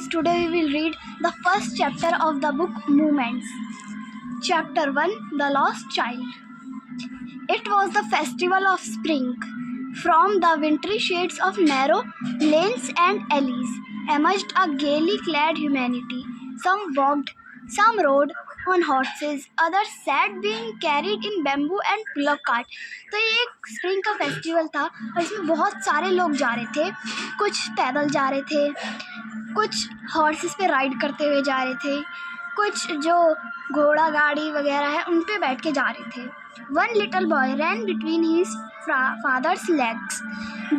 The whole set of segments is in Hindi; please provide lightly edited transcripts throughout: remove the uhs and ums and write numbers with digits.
Today we will read the first chapter of the book Movements. Chapter 1, The Lost Child. It was the festival of spring. From the wintry shades of narrow lanes and alleys emerged a gaily clad humanity. Some walked, some rode on horses, others sat being carried in bamboo and pull-up cart. तो ये एक स्प्रिंग का फेस्टिवल था और इसमें बहुत सारे लोग जा रहे थे. कुछ पैदल जा रहे थे, कुछ हॉर्सेस पे राइड करते हुए जा रहे थे, कुछ जो घोड़ा गाड़ी वगैरह है उन पे बैठ के जा रहे थे. One little boy ran between his father's legs,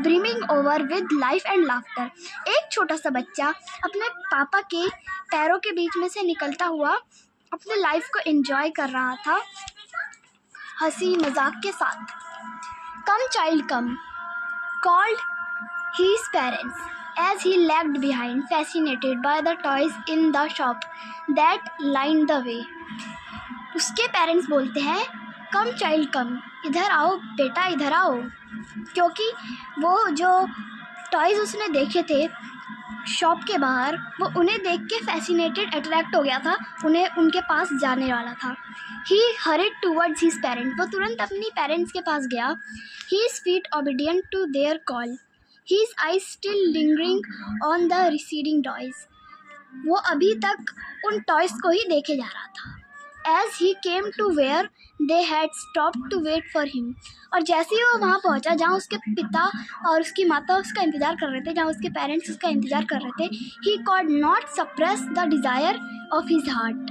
brimming over with life and laughter. एक छोटा सा बच्चा अपने पापा के पैरों के बीच में से निकलता हुआ अपने लाइफ को एंजॉय कर रहा था हंसी मजाक के साथ. Come child come, called his parents as he lagged behind, fascinated by the toys in the shop that lined the way. उसके पेरेंट्स बोलते हैं कम चाइल्ड कम, इधर आओ बेटा इधर आओ, क्योंकि वो जो टॉयज़ उसने देखे थे शॉप के बाहर वो उन्हें देख के फैसिनेटेड अट्रैक्ट हो गया था, उन्हें उनके पास जाने वाला था. He hurried towards his parents, वो तुरंत अपनी पेरेंट्स के पास गया. His feet obedient to their call, his eyes still lingering on the receding toys. वो अभी तक उन टॉयज़ को ही देखे जा रहा था. As he came to where they had stopped to wait for him, और जैसे ही वो वहाँ पहुँचा जहाँ उसके पिता और उसकी माता उसका इंतज़ार कर रहे थे, जहाँ उसके पेरेंट्स उसका इंतज़ार कर रहे थे, he could not suppress the desire of his heart,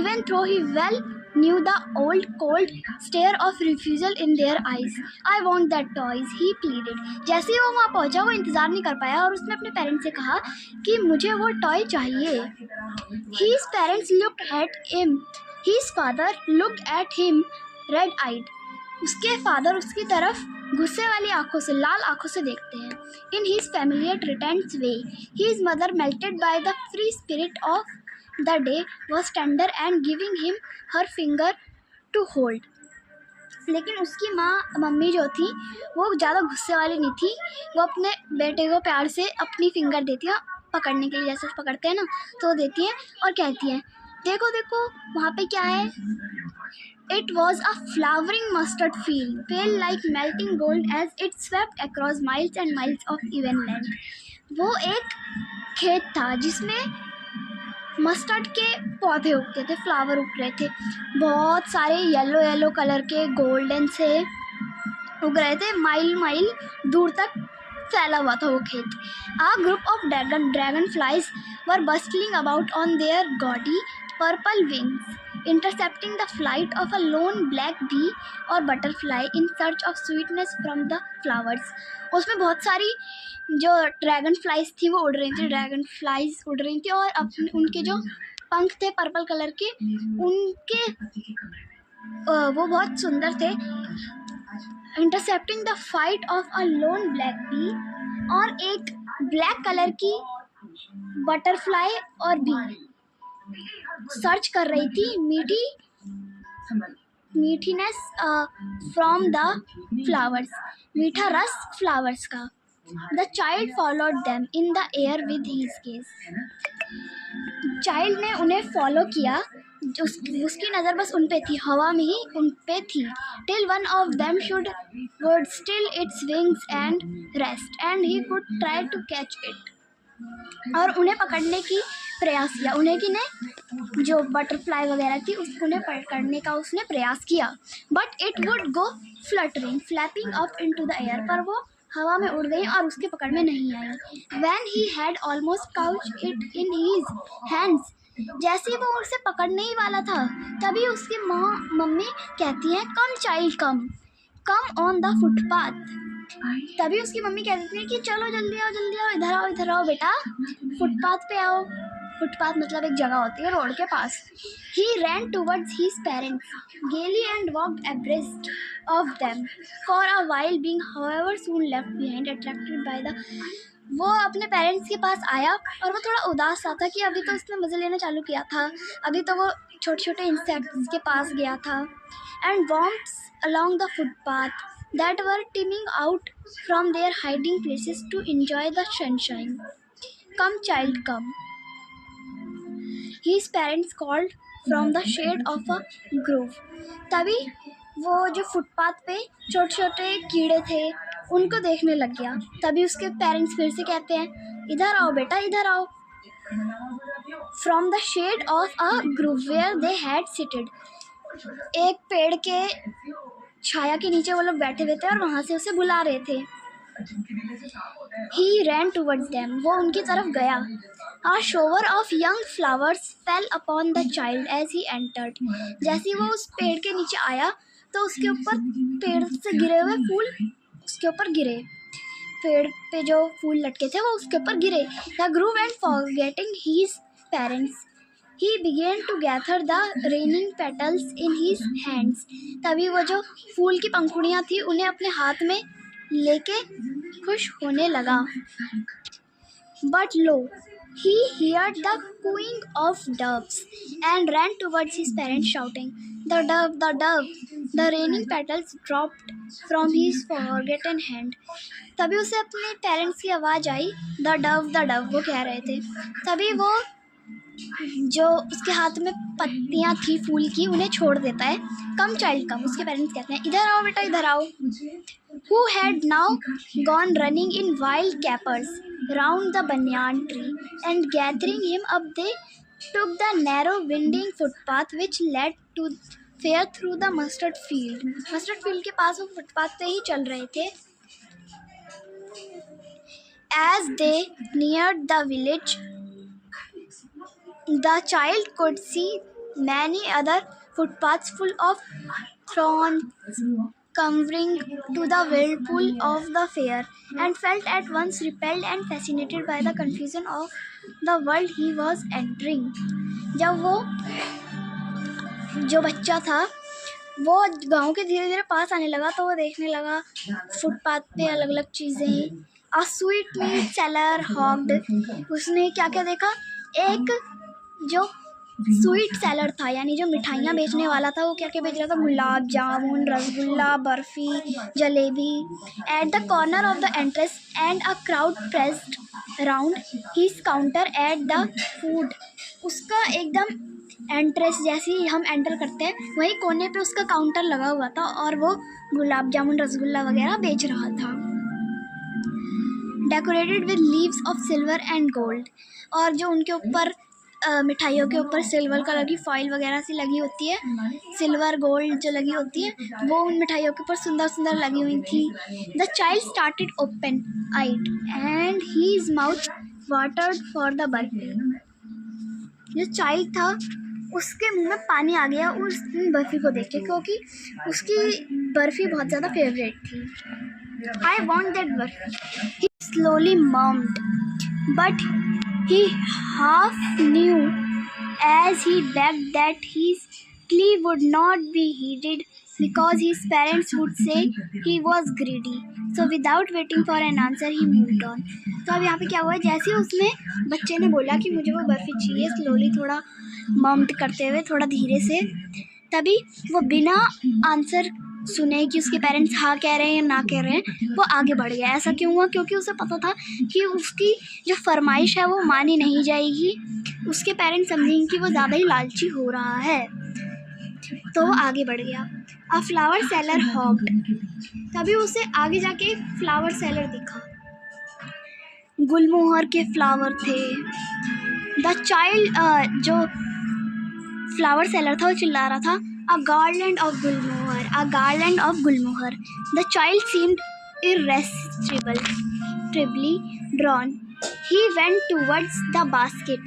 even though he well knew the old cold stare of refusal in their eyes. I want that toys, he pleaded. जैसे ही वो वहाँ पहुँचा वो इंतज़ार नहीं कर पाया और उसने अपने पेरेंट्स से कहा कि मुझे वो टॉय चाहिए. His parents looked at him. His father looked at him red-eyed. उसके फादर उसकी तरफ गुस्से वाली आंखों से, लाल आंखों से देखते हैं. In his familiar pretend way, his mother, melted by the free spirit of the day, was tender and giving him her finger to hold. लेकिन उसकी मम्मी जो थी वो ज़्यादा गुस्से वाली नहीं थी. वो अपने बेटे को प्यार से अपनी फिंगर देती है पकड़ने के लिए, जैसे पकड़ते हैं ना तो देती है और कहती है देखो देखो वहाँ पे क्या है. It was a flowering mustard field, pale like melting gold as it swept across miles and miles of even land. वो एक खेत था जिसमें मस्टर्ड के पौधे उगते थे, फ्लावर उग रहे थे, बहुत सारे येलो येलो कलर के गोल्डन से उग रहे थे, माइल माइल दूर तक फैला हुआ था वो खेत. A group of dragonflies were bustling about on their gaudy purple wings, intercepting the flight of a lone black bee or butterfly in search of sweetness from the flowers. उसमें बहुत सारी जो ड्रैगन फ्लाइज थी वो उड़ रही थी, ड्रैगन फ्लाइज उड़ रही थी और अपने उनके जो पंख थे पर्पल कलर के, उनके वो बहुत सुंदर थे. Intercepting the flight of a lone black bee, और एक ब्लैक कलर की बटरफ्लाई और बी सर्च कर रही थी मीठीनेस फ्रॉम द फ्लावर्स, मीठा रस फ्लावर्स का. The child followed them in the air with his gaze, child ने उन्हें फॉलो किया, उसकी नज़र बस उन पे थी, हवा में ही उन पे थी. Till one of them should would still its wings and rest and he could try to catch it, और उन्हें पकड़ने की प्रयास किया, उन्हें कि नहीं जो बटरफ्लाई वगैरह थी उन्हें पकड़ने का उसने प्रयास किया. But it would go fluttering flapping up into the air, पर वो हवा में उड़ गई और उसके पकड़ में नहीं आई. When he had almost couched it in his hands, जैसे वो उसे पकड़ने ही वाला था तभी उसकी मम्मी कहती है come child come, come on the footpath. तभी उसकी मम्मी कहती है कि चलो जल्दी आओ इधर आओ बेटा, फुटपाथ पे आओ. फुटपाथ मतलब एक जगह होती है रोड के पास. He ran towards his parents gaily and walked abreast of them for a while, being however soon left behind, attracted by the. वो अपने पेरेंट्स के पास आया और वो थोड़ा उदास सा था कि अभी तो उसने मज़े लेना चालू किया था, अभी तो वो छोटे छोटे इंसेक्ट्स के पास गया था. And walks along the footpath that were teeming out from their hiding places to enjoy the sunshine. Come child come, His parents called from the shade of a grove. तभी वो जो फुटपाथ पे छोटे छोटे कीड़े थे उनको देखने लग गया। तभी उसके पेरेंट्स फिर से कहते हैं, इधर आओ बेटा, इधर आओ। From the shade of a grove where they had seated. एक पेड़ के छाया के नीचे वो लोग बैठे हुए थे और वहां से उसे बुला रहे थे। He ran towards them. वो उनकी तरफ गया। A shower of young flowers fell upon the child as he entered. जैसे वो उस पेड़ के नीचे आया तो उसके ऊपर पेड़ से गिरे हुए फूल उसके ऊपर गिरे। पेड़ पे जो फूल लटके थे वो उसके ऊपर गिरे। The grew and forgetting his parents, he began to gather the raining petals in his hands. तभी वो जो फूल की पंखुड़ियाँ थी उन्हें अपने हाथ में लेके खुश होने लगा। But lo, he heard the cooing of doves and ran towards his parents shouting, the dove, the dove. The raining petals dropped from his forgotten hand. तभी उसे अपने पेरेंट्स की आवाज़ आई, द डव वो कह रहे थे। तभी वो जो उसके हाथ में पत्तियां थी फूल की उन्हें छोड़ देता है। कम चाइल्ड कम, उसके पेरेंट्स कहते हैं, इधर आओ बेटा, इधर आओ। Who had now gone running in wild capers round the banyan tree, and gathering him up they took the narrow winding footpath which led to fair through the mustard field. Mustard field के पास वो फुटपाथ पे ही चल रहे थे। As they neared the village, the child could see many other footpaths full of thorns covering to the whirlpool of the fair, and felt at once repelled and fascinated by the confusion of the world he was entering. जब वो जो बच्चा था वो गांव के धीरे धीरे पास आने लगा तो वो देखने लगा फुटपाथ पे अलग अलग चीज़ें। A sweet meat seller hogged. उसने क्या क्या देखा, एक जो स्वीट सेलर था यानी जो मिठाइयाँ बेचने वाला था वो क्या क्या बेच रहा था, gulab jamun, rasgulla, barfi, jalebi. At the corner of the entrance and a crowd pressed round his counter at the food. उसका एकदम एंट्रेंस जैसे ही हम एंटर करते हैं वहीं कोने पे उसका काउंटर लगा हुआ था और वो गुलाब जामुन, रसगुल्ला वगैरह बेच रहा था। Decorated with leaves of silver and gold, और जो उनके ऊपर मिठाइयों के ऊपर सिल्वर कलर की फॉइल वगैरह सी लगी होती है, सिल्वर गोल्ड जो लगी होती है वो उन मिठाइयों के ऊपर सुंदर सुंदर लगी हुई थी। The child started open eyed and his mouth watered for the barfi. जो चाइल्ड था उसके मुंह में पानी आ गया उस बर्फ़ी को देख के, क्योंकि उसकी बर्फ़ी बहुत ज़्यादा फेवरेट थी। I want that barfi, he slowly mummed, but he half knew as he begged that his plea would not be heeded because his parents would say he was greedy. So without waiting for an answer he moved on. तो अब यहाँ पे क्या हुआ, जैसे उसने बच्चे ने बोला कि मुझे वो बर्फ़ी चाहिए, स्लोली थोड़ा मम्ड करते हुए थोड़ा धीरे से, तभी वो बिना आंसर सुने कि उसके पेरेंट्स हाँ कह रहे हैं या ना कह रहे हैं वो आगे बढ़ गया। ऐसा क्यों हुआ, क्योंकि उसे पता था कि उसकी जो फरमाइश है वो मानी नहीं जाएगी, उसके पेरेंट्स समझेंगे कि वो ज़्यादा ही लालची हो रहा है, तो वो आगे बढ़ गया। अ फ्लावर सेलर हॉग्ड, तभी उसे आगे जाके फ्लावर सेलर दिखा, गुलमोहर के फ्लावर थे। द चाइल्ड जो फ्लावर सेलर था वो चिल्ला रहा था, a garland of gulmohar, a garland of gulmohar. The child seemed irresistibly drawn. He went towards the basket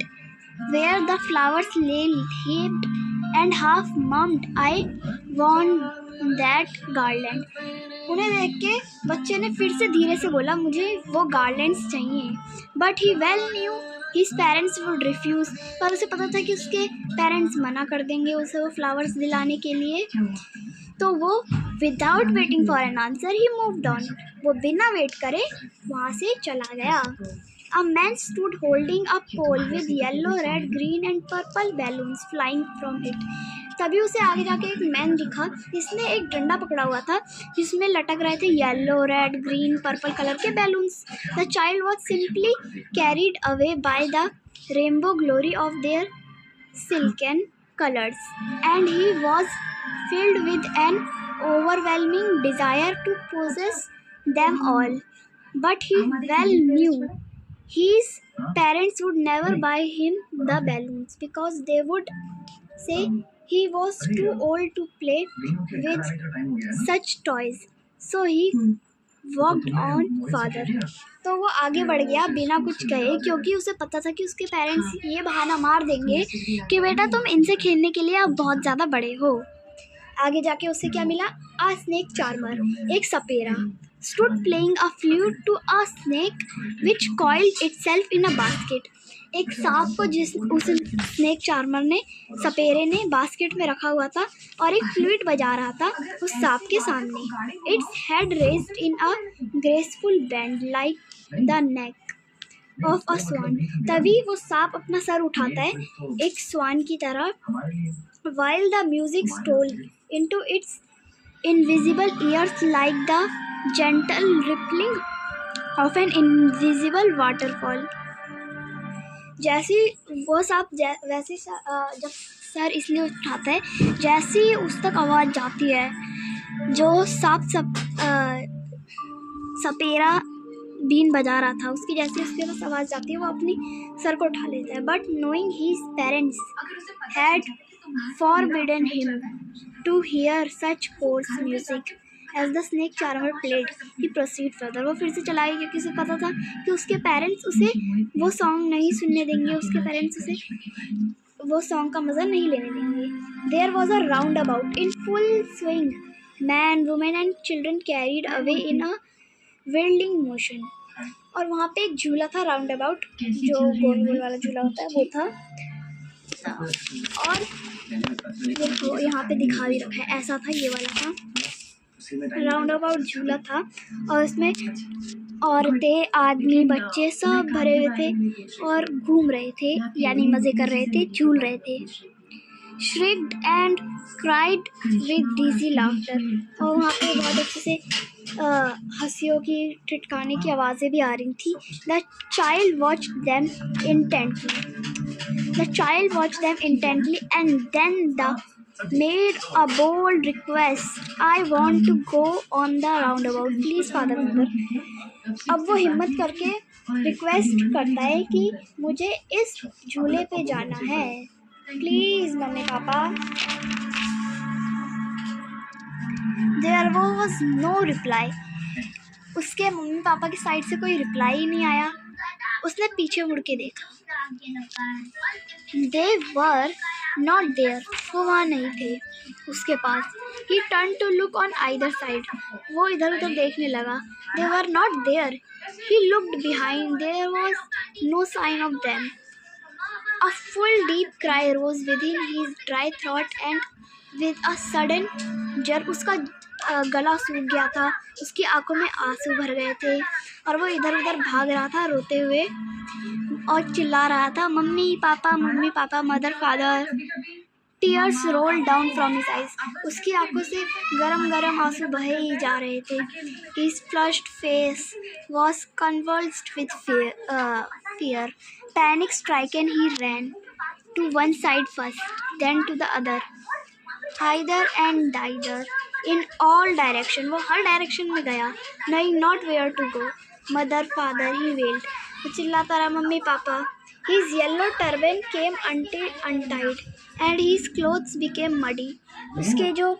where the flowers lay heaped and half mummed, I want that garland. उन्हें देख के बच्चे ने फिर से धीरे से बोला, मुझे वो गार्लैंड्स चाहिए। But he well new his parents would refuse, पर उसे पता था कि उसके पेरेंट्स मना कर देंगे उसे वो फ्लावर्स दिलाने के लिए। तो वो without waiting for an answer he moved on, वो बिना वेट करे वहाँ से चला गया। A man stood holding a pole with yellow, red, green and purple balloons flying from it. तभी उसे आगे जाके एक मैन दिखा जिसने एक डंडा पकड़ा हुआ था जिसमें लटक रहे थे yellow, red, green, purple colour के balloons. The child was simply carried away by the rainbow glory of their silken colors, and he was filled with an overwhelming desire to possess them all. But he well knew his parents would never buy him the balloons because they would say he was too old to play with such toys. So he walked on further. तो वो आगे बढ़ गया बिना कुछ कहे, क्योंकि उसे पता था कि उसके पेरेंट्स ये बहाना मार देंगे कि बेटा तुम इनसे खेलने के लिए अब बहुत ज़्यादा बड़े हो। आगे जाके उसे क्या मिला? A snake charmer, एक सपेरा, stood playing a flute to a snake which coiled itself in a basket. एक सांप को जिस उस स्नेक चार्मर ने, सपेरे ने बास्केट में रखा हुआ था और एक फ्लूट बजा रहा था उस सांप के सामने. Its head raised in a graceful bend like the neck of a swan. तभी वो सांप अपना सर उठाता है एक स्वान की तरह. While the music stole into its invisible ears like the gentle rippling of an invisible waterfall. जैसे वो सांप वैसे जब सर इसलिए उठाता है जैसे ही उस तक आवाज़ जाती है, जो सांप सपेरा बीन बजा रहा था उसकी जैसे उसके पास आवाज़ जाती है वो अपनी सर को उठा लेता है. But knowing his parents had forbidden him to hear such coarse music as the snake charmer played, he proceeded further. वो फिर से चला गया क्योंकि उसे पता था कि उसके पेरेंट्स उसे वो सॉन्ग नहीं सुनने देंगे, उसके पेरेंट्स उसे वो सॉन्ग का मज़ा नहीं लेने देंगे. There was a roundabout in full swing. Man, women and children carried away in a whirling motion. और वहाँ पे एक झूला था, राउंड जो गोल गोल वाला झूला होता है वो था. और देखो यहाँ पे दिखा भी रखा है, ऐसा था, ये वाला था, राउंड अबाउट झूला था और उसमें औरतें आदमी बच्चे सब भरे हुए थे और घूम रहे थे, यानी मज़े कर रहे थे, झूल रहे थे. Shrieked and cried with dizzy laughter. और वहाँ पे बहुत अच्छे से हंसियों की टिटकाने की आवाज़ें भी आ रही थी. The child watched them intently and then made a bold request. I want to go on the roundabout. Please, father, mother. अब वो हिम्मत करके रिक्वेस्ट करता है कि मुझे इस झूले पे जाना है, please mummy papa. There was no reply. उसके मम्मी पापा की साइड से कोई रिप्लाई ही नहीं आया. उसने पीछे मुड़ के देखा. They were not there. वो वहाँ नहीं थे उसके पास. He turned to look on either side. वो इधर उधर देखने लगा. They were not there. He looked behind. There was no sign of them. A full deep cry rose within his dry throat and with a sudden jerk उसका गला सूख गया था, उसकी आंखों में आंसू भर गए थे और वो इधर उधर भाग रहा था रोते हुए और चिल्ला रहा था, mummy papa, mother father. Tears rolled down from his eyes. उसकी आंखों से गरम गरम आंसू बहे ही जा रहे थे. His flushed face was convulsed with fear. Panic stricken, he ran to one side first, then to the other, hither and thither, in all direction. वो हर डायरेक्शन में गया, knowing not where to go. Mother, father, he wailed. वो चिल्लाता रहा, mummy papa. His yellow turban came untied and his clothes became muddy. उसके जो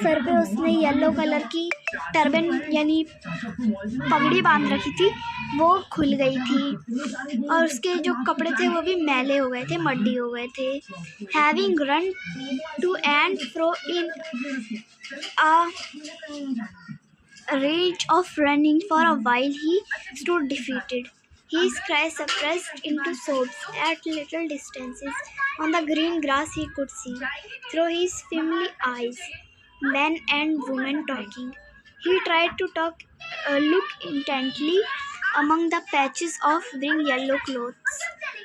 सर पे उसने येलो कलर की टर्बन यानी पगड़ी बांध रखी थी वो खुल गई थी और उसके जो कपड़े थे वो भी मैले हो गए थे, मड्डी हो गए थे. Having run to and fro in a rage of running for a while, he stood defeated. His cries suppressed into sobs at little distances. On the green grass he could see, through his filmy eyes, men and women talking. He tried to look intently among the patches of bring yellow clothes,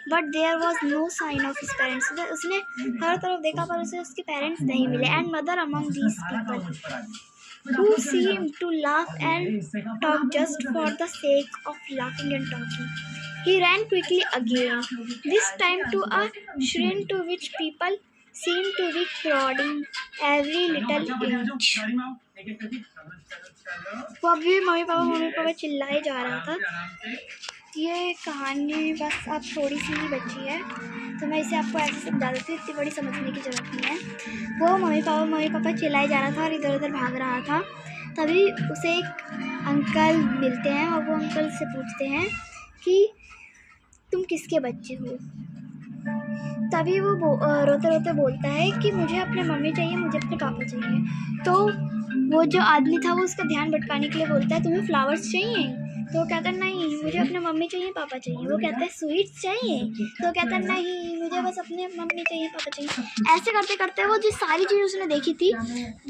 but there was no sign of his parents. उसने हर तरफ देखा पर उसे उसके parents नहीं मिले. And mother among these people, who seemed to laugh and talk just for the sake of laughing and talking. He ran quickly again, this time to a shrine to which people seemed to be crowding every little inch. वो अभी मम्मी पापा चिल्लाए जा रहा था। ये कहानी बस अब थोड़ी सी ही बची है, तो मैं इसे आपको ऐसे समझा देती हूँ, इतनी बड़ी समझने की ज़रूरत नहीं है। वो मम्मी पापा चिल्लाए जा रहा था और इधर उधर भाग रहा था। तभी उसे एक अंकल मिलते हैं और वो अंकल से पूछते हैं कि तुम किसके बच्चे हो। तभी वो रोते रोते बोलता है कि मुझे अपने मम्मी चाहिए, मुझे अपने पापा चाहिए। तो वो जो आदमी था वो उसका ध्यान भटकाने के लिए बोलता है तुम्हें फ्लावर्स चाहिए? तो वो कहता है नहीं, मुझे अपने मम्मी चाहिए, पापा चाहिए। वो कहता है स्वीट्स चाहिए? तो वो कहता है नहीं, मुझे बस अपने मम्मी चाहिए, पापा चाहिए। ऐसे करते करते वो जो सारी चीज़ उसने देखी थी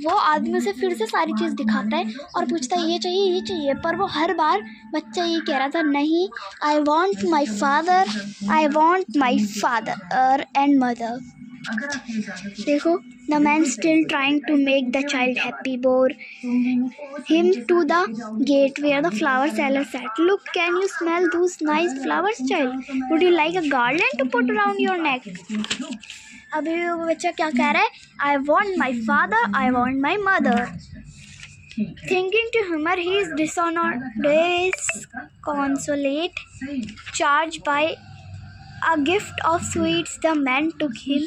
वो आदमी उसे फिर से सारी चीज़ दिखाता है और पूछता है ये चाहिए, ये चाहिए। पर वो हर बार बच्चा ये कह रहा था नहीं, I want my father, I want my father and mother. देखो, the man still trying to make the child happy bore him to the gate where the flower seller sat. Look, can you smell those nice flowers, child? Would you like a garland to put around your neck? अभी वो बच्चा क्या कह रहा है? I want my father, I want my mother. Thinking to humor his disconsolate charge by a gift of sweets, the man took him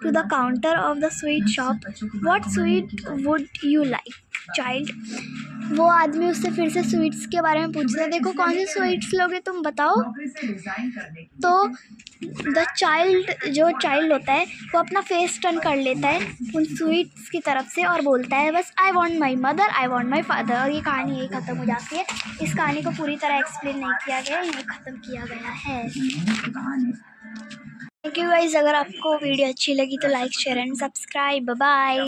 to the counter of the sweet shop. What sweet would you like, child? वो आदमी उससे फिर से स्वीट्स के बारे में पूछता है। देखो कौन से स्वीट्स लोगे तुम बताओ। तो द चाइल्ड, जो चाइल्ड होता है वो अपना फेस टर्न कर लेता है उन स्वीट्स की तरफ से और बोलता है बस I want my mother, I want my father. और ये कहानी यही ख़त्म हो जाती है। इस कहानी को पूरी तरह एक्सप्लेन नहीं किया गया, यही ख़त्म किया गया है। Thank you guys. अगर आपको वीडियो अच्छी लगी तो like share and subscribe. Bye.